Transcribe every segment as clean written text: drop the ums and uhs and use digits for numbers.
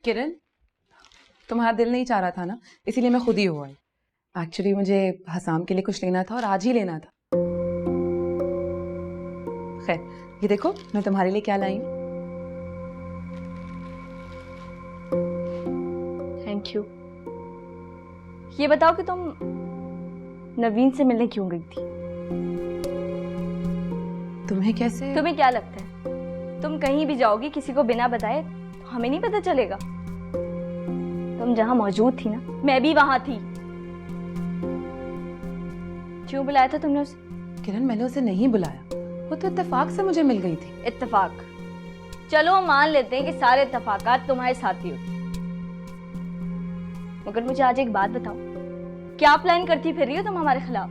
किरण, तुम्हारा दिल नहीं चाह रहा था ना, इसीलिए मैं खुद ही हुआ। एक्चुअली मुझे हसाम के लिए कुछ लेना था और आज ही लेना था। खैर, ये देखो मैं तुम्हारे लिए क्या लाई हूँ। Thank you. ये बताओ कि तुम नवीन से मिलने क्यों गई थी? तुम्हें कैसे? तुम्हें क्या लगता है तुम कहीं भी जाओगी किसी को बिना बताए तो हमें नहीं पता चलेगा? तुम जहां मौजूद थी ना, मैं भी वहां थी। क्यों बुलाया था तुमने उसे? किरण, मैंने उसे नहीं बुलाया, वो तो इत्तेफाक से मुझे मिल गई थी। इत्तेफाक? चलो हम मान लेते हैं कि सारे इत्तेफाकात तुम्हारे साथ ही होते, मगर मुझे आज एक बात बताओ, क्या प्लान करती फिर रही हो तुम हमारे खिलाफ?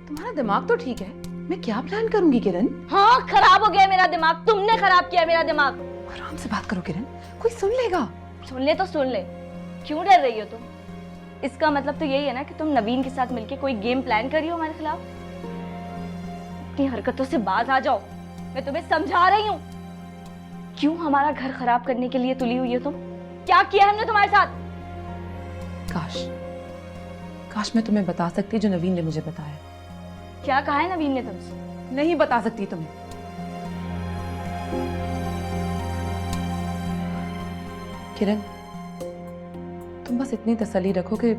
तुम्हारा दिमाग तो ठीक है, मैं क्या प्लान करूंगी किरण? हाँ, खराब हो गया मेरा दिमाग, तुमने खराब किया मेरा दिमाग। आराम से बात करो किरण, कोई सुन लेगा। सुन ले तो सुन ले, क्यों डर रही हो तुम? इसका मतलब तो यही है ना कि तुम नवीन के साथ मिलके कोई गेम प्लान कर रही हो हमारे खिलाफ। अपनी हरकतों से बाज आ जाओ, मैं तुम्हें समझा रही हूँ। क्यों हमारा घर खराब करने के लिए तुली हुई हो तुम? क्या किया हमने तुम्हारे साथ? काश मैं तुम्हें बता सकती जो नवीन ने मुझे बताया। क्या कहा है नवीन ने तुमसे? नहीं बता सकती तुम्हें। किरण, तुम बस इतनी तसल्ली रखो कि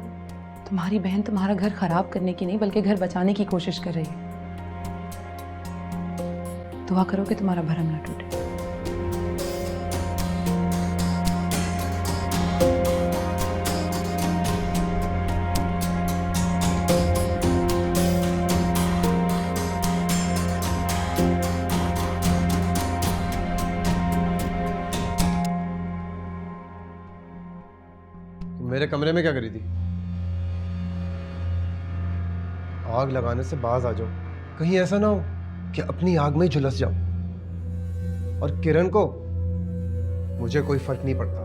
तुम्हारी बहन तुम्हारा घर खराब करने की नहीं बल्कि घर बचाने की कोशिश कर रही है। दुआ करो कि तुम्हारा भरम ना टूटे। मेरे कमरे में क्या करी थी? आग लगाने से बाज आ जाओ, कहीं ऐसा ना हो कि अपनी आग में ही झुलस जाओ। और किरण को मुझे कोई फर्क नहीं पड़ता।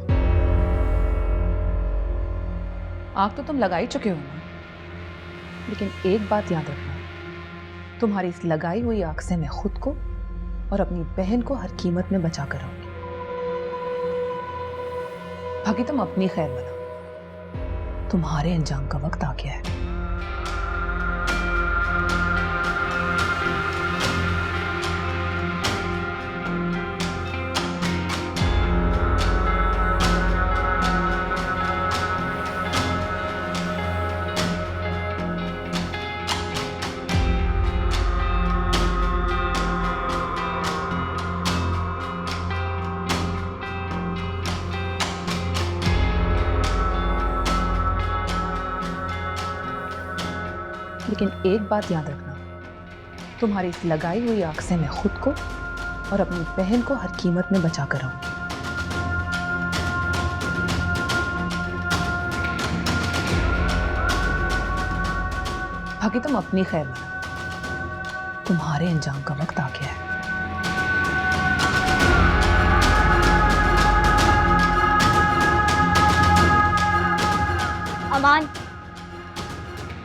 आग तो तुम लगा ही चुके हो ना, लेकिन एक बात याद रखना, तुम्हारी इस लगाई हुई आग से मैं खुद को और अपनी बहन को हर कीमत में बचा कर रहूंगी। बाकी तुम अपनी खैर बना, तुम्हारे अंजाम का वक्त आ गया है। लेकिन एक बात याद रखना, तुम्हारी इस लगाई हुई आग से मैं खुद को और अपनी बहन को हर कीमत में बचा कर रहूंगी। बाकी तुम अपनी खैर बना, तुम्हारे अंजाम का वक्त आ गया है।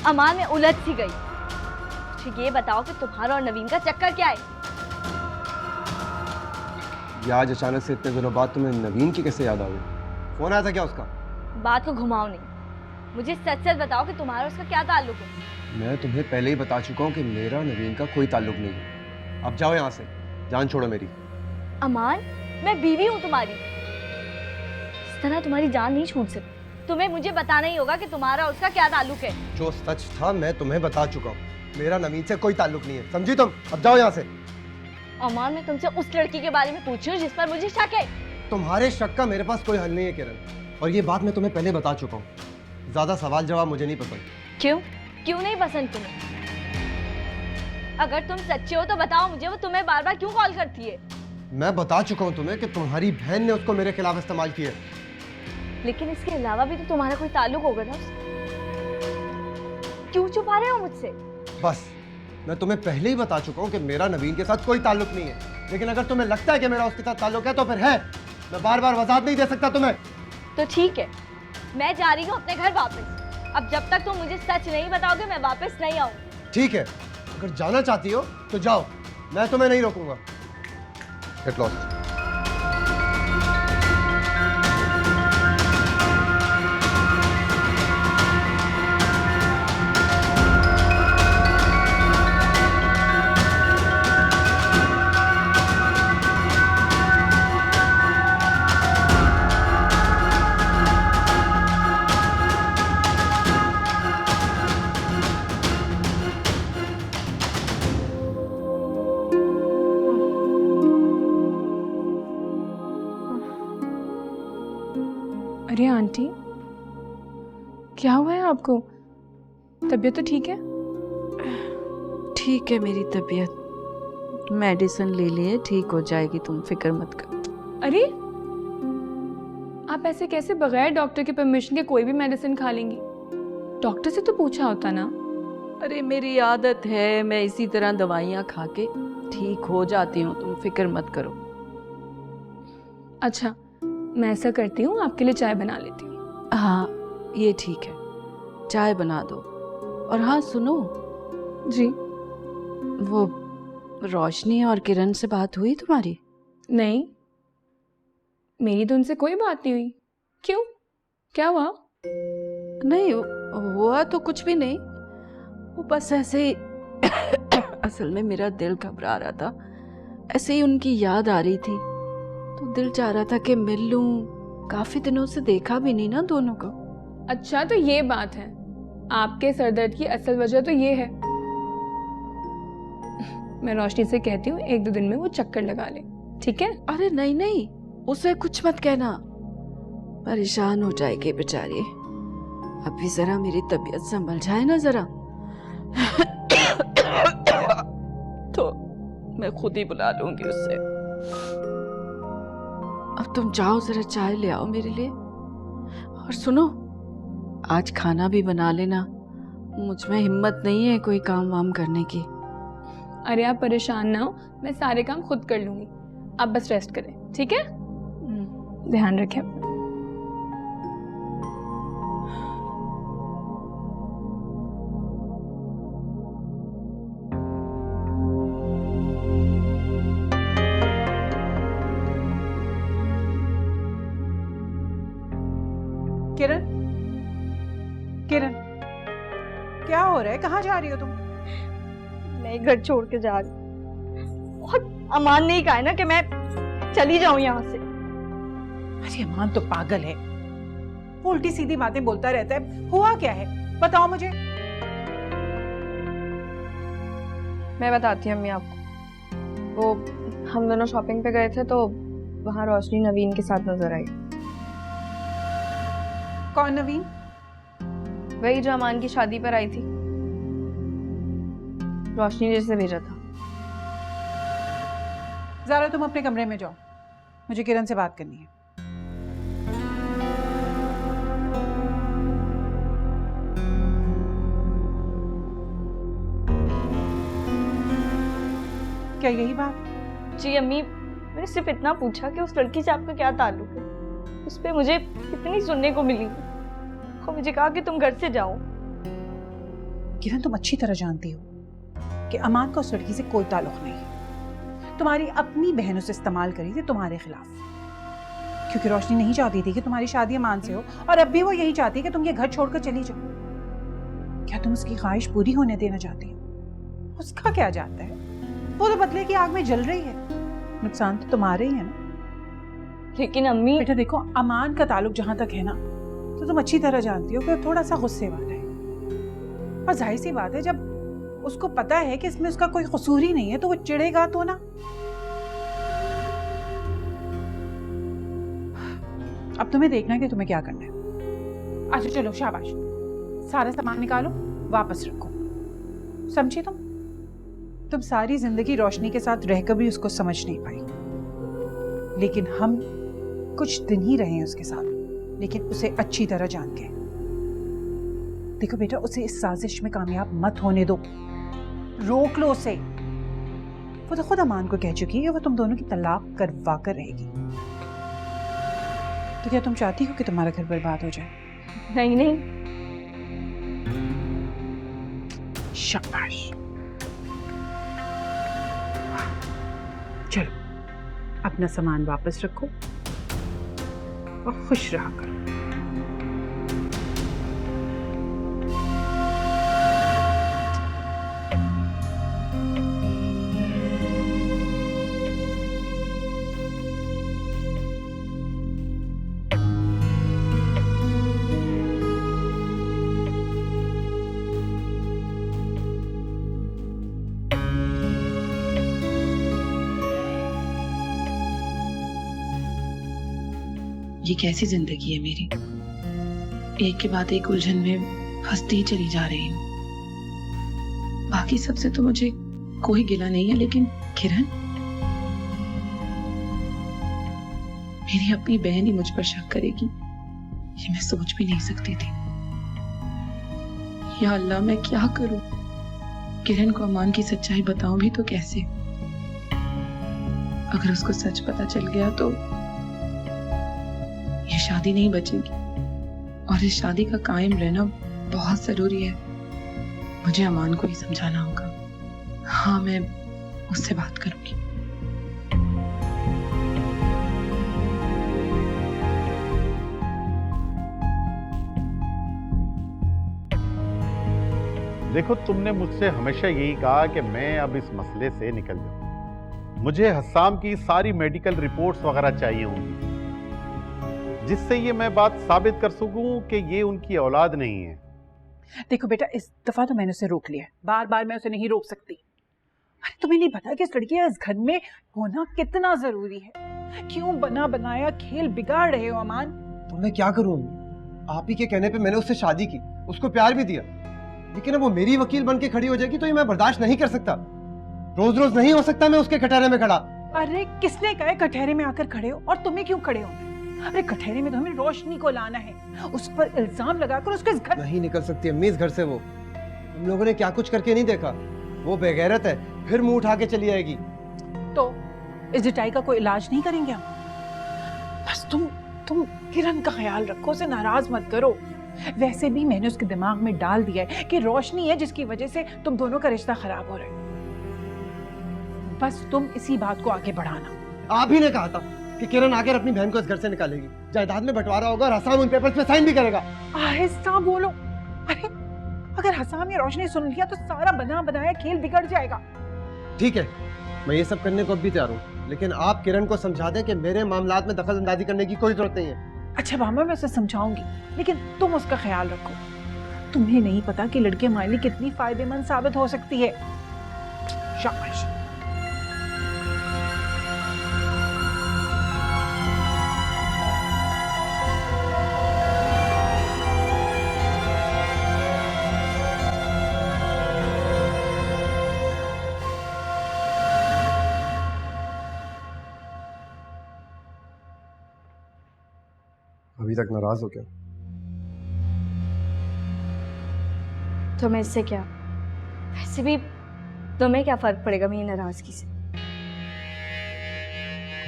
अमान, मैं उलझ सी गई। मुझे ये बताओ कि तुम्हारा और नवीन का चक्कर क्या है? ये आज अचानक से इतने दिनों बाद तुम्हें नवीन की कैसे याद आ गई? फोन आया था क्या उसका? बात को घुमाओ नहीं, मुझे सच सच बताओ कि तुम्हारा उसका क्या ताल्लुक है? मैं तुम्हें पहले ही बता चुका हूँ कि मेरा नवीन का कोई ताल्लुक नहीं है। अब जाओ यहाँ से, जान छोड़ो मेरी। अमान, मैं बीवी हूँ तुम्हारी, इस तरह तुम्हारी जान नहीं छूट सकती। तुम्हें मुझे बताना ही होगा कि तुम्हारा उसका क्या ताल्लुक है। जो सच था मैं तुम्हें बता चुका हूँ, मेरा नवीन से कोई ताल्लुक नहीं है, समझी तुम? अब जाओ यहाँ से। अमान, मैं तुमसे उस लड़की के बारे में पूछ रही हूँ जिस पर मुझे शक है। तुम्हारे शक का मेरे पास कोई हल नहीं है किरण, और ये बात मैं तुम्हें पहले बता चुका हूँ। ज्यादा सवाल जवाब मुझे नहीं पसंद। क्यों? क्यों नहीं पसंद तुम्हें? अगर तुम सच्चे हो तो बताओ मुझे, वो तुम्हें बार बार क्यों कॉल करती है? मैं बता चुका हूँ तुम्हें कि तुम्हारी बहन ने उसको मेरे खिलाफ इस्तेमाल किया। लेकिन इसके अलावा भी तो तुम्हारा कोई ताल्लुक होगा ना उससे। क्यों छुपा रहे हो मुझसे? बस मैं तुम्हें पहले ही बता चुका हूँ कि मेरा नवीन के साथ कोई ताल्लुक नहीं है, लेकिन अगर तुम्हें लगता है कि मेरा उसके साथ ताल्लुक है तो फिर है। मैं बार बार वजाहत नहीं दे सकता तुम्हें। तो ठीक है, मैं जा रही हूँ अपने घर वापस। अब जब तक तुम मुझे सच नहीं बताओगे मैं वापस नहीं आऊंगी। ठीक है, अगर जाना चाहती हो तो जाओ, मैं तुम्हें नहीं रोकूंगा। Get lost. अरे आंटी, क्या हुआ है आपको? तबीयत तो ठीक है? ठीक है मेरी तबीयत, मेडिसिन ले लिए, ठीक हो जाएगी, तुम फिक्र मत कर। अरे आप ऐसे कैसे बगैर डॉक्टर के परमिशन के कोई भी मेडिसिन खा लेंगी? डॉक्टर से तो पूछा होता ना। अरे मेरी आदत है, मैं इसी तरह दवाइयाँ खा के ठीक हो जाती हूँ, तुम फिक्र मत करो। अच्छा, मैं ऐसा करती हूँ, आपके लिए चाय बना लेती हूँ। हाँ ये ठीक है, चाय बना दो। और हाँ सुनो, जी? वो रोशनी और किरण से बात हुई तुम्हारी? नहीं, मेरी तो उनसे कोई बात नहीं हुई। क्यों, क्या हुआ? नहीं हुआ तो कुछ भी नहीं, वो बस ऐसे ही असल में मेरा दिल घबरा रहा था, ऐसे ही उनकी याद आ रही थी, तो दिल चाह रहा था कि मिल लूं, काफी दिनों से देखा भी नहीं ना दोनों को। अच्छा तो ये बात है, आपके सरदर्द की असल वजह तो ये है। मैं रोशनी से कहती हूँ 1-2 दिन में वो चक्कर लगा ले, ठीक है? अरे नहीं नहीं, उसे कुछ मत कहना, परेशान हो जाएगी बेचारी। अभी जरा मेरी तबीयत संभल जाए ना जरा तो मैं खुद ही बुला लूंगी उससे। अब तुम जाओ, जरा चाय ले आओ मेरे लिए। और सुनो, आज खाना भी बना लेना, मुझ में हिम्मत नहीं है कोई काम वाम करने की। अरे आप परेशान ना हो, मैं सारे काम खुद कर लूंगी, आप बस रेस्ट करें, ठीक है? ध्यान रखें अपना। किरण, किरण, क्या हो रहा है? कहाँ जा रही हो तुम? मैं घर छोड़ के जा रही हूँ। और अमान ने ही कहा है ना कि मैं चली जाऊं यहाँ से। अरे अमान तो पागल है, वो उल्टी सीधी बातें बोलता रहता है। हुआ क्या है, बताओ मुझे। मैं बताती हूँ अम्मी आपको। वो हम दोनों शॉपिंग पे गए थे तो वहाँ रोशनी नवीन के साथ नजर आई। कौन नवीन? वही जो अमान की शादी पर आई थी, रोशनी ने जिसे भेजा था। जरा तुम अपने कमरे में जाओ, मुझे किरण से बात करनी है। क्या यही बात? जी अम्मी, मैंने सिर्फ इतना पूछा कि उस लड़की से आपका क्या ताल्लुक है। उस पे मुझे इतनी सुनने को मिली और मुझे कहा कि तुम घर से जाओ। किरण, तुम अच्छी तरह जानती हो कि अमान का उस लड़की से कोई ताल्लुक नहीं है। तुम्हारी अपनी बहन उसे इस्तेमाल करी थी तुम्हारे खिलाफ, क्योंकि रोशनी नहीं चाहती थी कि तुम्हारी शादी अमान से हो, और अब भी वो यही चाहती है कि तुम ये घर छोड़कर चली जाओ। क्या तुम उसकी ख्वाहिश पूरी होने देना चाहती हो? उसका क्या जाता है, वो तो बदले की आग में जल रही है, नुकसान तो तुम्हारे ही है ना। लेकिन अम्मी, बेटा देखो, अमान का ताल्लुक जहां तक है ना, तो तुम अच्छी तरह जानती हो कि वो थोड़ा सा गुस्से वाला है, और जाहिर सी बात है जब उसको पता है कि इसमें उसका कोई कसूर ही नहीं है तो वो चिढ़ेगा तो ना। अब तुम्हें देखना है कि तुम्हें क्या करना है। अच्छा चलो शाबाश, सारा सामान निकालो, वापस रखो। समझी तुम सारी जिंदगी रोशनी के साथ रहकर भी उसको समझ नहीं पाई, लेकिन हम कुछ दिन ही रहे हैं उसके साथ, लेकिन उसे अच्छी तरह जान के। देखो बेटा, उसे इस साजिश में कामयाब मत होने दो, रोक लो उसे। वो तो खुद अमान को कह चुकी है वो तुम दोनों की तलाक करवा कर रहेगी। तो क्या तुम चाहती हो कि तुम्हारा घर बर्बाद हो जाए? नहीं नहीं। शाबाश, चलो अपना सामान वापस रखो और खुश रहा करो। ये कैसी जिंदगी है मेरी, एक के बाद एक उलझन में फंसती ही चली जा रही हूँ। बाकी सबसे तो मुझे कोई गिला नहीं है, लेकिन किरण, मेरी अपनी बहन ही मुझ पर शक करेगी, ये मैं सोच भी नहीं सकती थी। या अल्लाह, मैं क्या करूं? किरण को अमान की सच्चाई बताऊं भी तो कैसे? अगर उसको सच पता चल गया तो ये शादी नहीं बचेगी, और इस शादी का कायम रहना बहुत जरूरी है। मुझे अमान को ही समझाना होगा। हाँ, मैं उससे बात करूंगी। देखो, तुमने मुझसे हमेशा यही कहा कि मैं अब इस मसले से निकल जाऊं। मुझे हस्साम की सारी मेडिकल रिपोर्ट्स वगैरह चाहिए होंगी, जिससे ये मैं बात साबित कर सकूं कि ये उनकी औलाद नहीं है। देखो बेटा, इस दफा तो मैंने उसे रोक लिया, बार बार मैं उसे नहीं रोक सकती। अरे तुम्हें नहीं पता कि इस लड़की का इस घर में होना कितना जरूरी है? क्यों बना बनाया खेल बिगाड़ रहे हो अमान? तो मैं क्या करूं? आप ही के कहने पे मैंने उससे शादी की, उसको प्यार भी दिया, लेकिन अब वो मेरी वकील बन के खड़ी हो जाएगी तो ये मैं बर्दाश्त नहीं कर सकता। रोज रोज नहीं हो सकता मैं उसके कटहरे में खड़ा। अरे किसने कहा कटहरे में आकर खड़े हो? और तुम्हें क्यों खड़े हो? अरे कटहरे में तो हमें रोशनी को लाना है, उस पर इल्जाम लगाकर उसके इस घर नहीं निकल सकती अम्मी इस घर से। वो हम लोगों ने क्या कुछ करके नहीं देखा। वो बेगैरत है, फिर मुंह उठा के चली आएगी। तो इस जिटाई का कोई इलाज नहीं करेंगे हम? बस तुम किरण का ख्याल रखो, उसे नाराज मत करो। वैसे भी मैंने उसके दिमाग में डाल दिया है कि रोशनी है जिसकी वजह से तुम दोनों का रिश्ता खराब हो रहा है। बस तुम इसी बात को आगे बढ़ाना। आप ही ने कहा था कि किरण आकर अपनी बहन को इस घर से निकालेगी, जायदाद में बंटवारा होगा और हसाम उन पेपर्स पे साइन भी करेगा। आहिस्ता बोलो। अरे अगर हसाम या रोशनी सुन लिया तो सारा बना बनाया खेल बिगड़ जाएगा। ठीक है, मैं ये सब करने को अब भी तैयार हूँ, लेकिन आप किरण को समझा दें कि मेरे मामलात में दखल अंदाजी करने की कोई जरूरत नहीं है। अच्छा मामा, मैं उसे समझाऊंगी, लेकिन तुम उसका ख्याल रखो। तुम्हें नहीं पता कि लड़के हमारे लिए कितनी फायदेमंद साबित हो सकती है। शाबाश। अभी तक नाराज हो क्या? तुम्हें इससे क्या? वैसे भी तुम्हें क्या फर्क पड़ेगा मेरी नाराजगी से?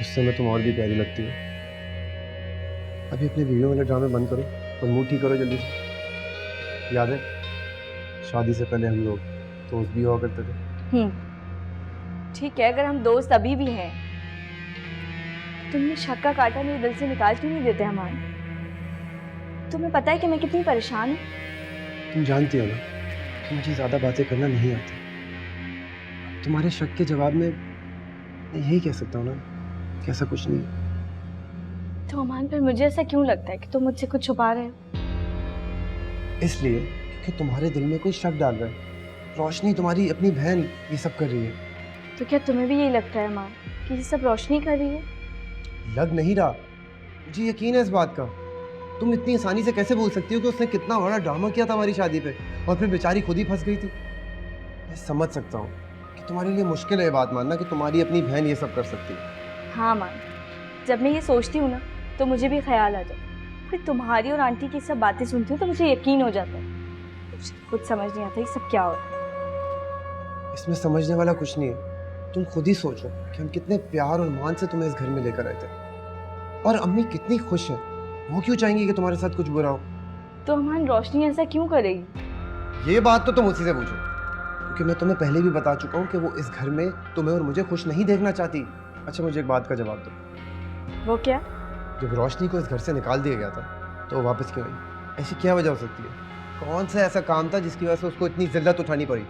उससे में तुम और भी प्यारी लगती हो। अभी अपने वीडियो वाले ड्रामे बंद करो और मूड ठीक करो जल्दी से। याद है शादी से पहले हम लोग दोस्त भी हुआ करते थे। ठीक है, अगर हम दोस्त अभी भी हैं, तुमने शक का कांटा मेरे दिल से निकाल क्यों नहीं देते हमारे? तुम्हें पता है कि मैं कितनी परेशान हूँ। तुम जानती हो ना कि मुझे ज़्यादा बातें करना नहीं आती। तुम्हारे शक के जवाब में मैं यही कह सकता हूँ ना कि ऐसा कुछ नहीं है। तो अमान, पर मुझे ऐसा क्यों लगता है कि तुम मुझसे कुछ छुपा रहे हो? इसलिए क्योंकि तुम्हारे दिल में कोई शक डाल रहा है। रोशनी तुम्हारी अपनी बहन ये सब कर रही है। तो क्या तुम्हें भी यही लगता है अमान कि ये सब रोशनी कर रही है? लग नहीं रहा, मुझे यकीन है इस बात का। तुम इतनी आसानी से कैसे बोल सकती हो कि उसने कितना बड़ा ड्रामा किया था हमारी शादी पे और फिर बेचारी खुद ही फंस गई थी। मैं समझ सकता हूँ कि तुम्हारे लिए मुश्किल है ये बात मानना कि तुम्हारी अपनी बहन ये सब कर सकती है। हाँ मान, जब मैं ये सोचती हूँ ना तो मुझे भी ख्याल आ जाता है। फिर तुम्हारी और आंटी की सब बातें सुनती हूँ तो मुझे यकीन हो जाता है। मुझे खुद समझ नहीं आता ये सब क्या हो रहा है। इसमें समझने वाला कुछ नहीं है। तुम खुद ही सोचो कि हम कितने प्यार और मान से तुम्हें इस घर में लेकर आए थे, और अम्मी कितनी खुश है। वो क्यों चाहेंगी कि तुम्हारे साथ कुछ बुरा हो? तो अमान, रोशनी ऐसा क्यों करेगी? ये बात तो तुम उसी से पूछो, क्योंकि मैं तुम्हें पहले भी बता चुका हूँ कि वो इस घर में तुम्हें और मुझे खुश नहीं देखना चाहती। अच्छा मुझे एक बात का जवाब दो। वो क्या? जब रोशनी को इस घर से निकाल दिया गया था तो वो वापस क्यों आई? ऐसी क्या वजह हो सकती है? कौन सा ऐसा काम था जिसकी वजह से उसको इतनी जिल्लत उठानी पड़ी?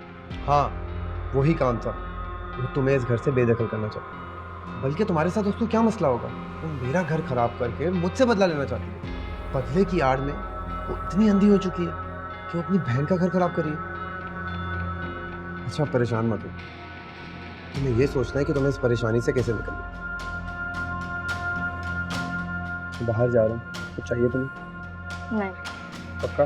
हाँ, वही काम था। वो तुम्हें इस घर से बेदखल करना चाहती। बल्कि तुम्हारे साथ उसको क्या मसला होगा? वो मेरा घर खराब करके मुझसे बदला लेना चाहती है। बदले की आड़ में वो इतनी अंधी हो चुकी है कि वो अपनी बहन का घर खराब करी है। अच्छा परेशान मत हो, तुम्हें ये सोचना है कि तुम्हें इस परेशानी से कैसे निकलना। बाहर जा रहा हूँ, कुछ चाहिए तुम्हें? नहीं। पक्का?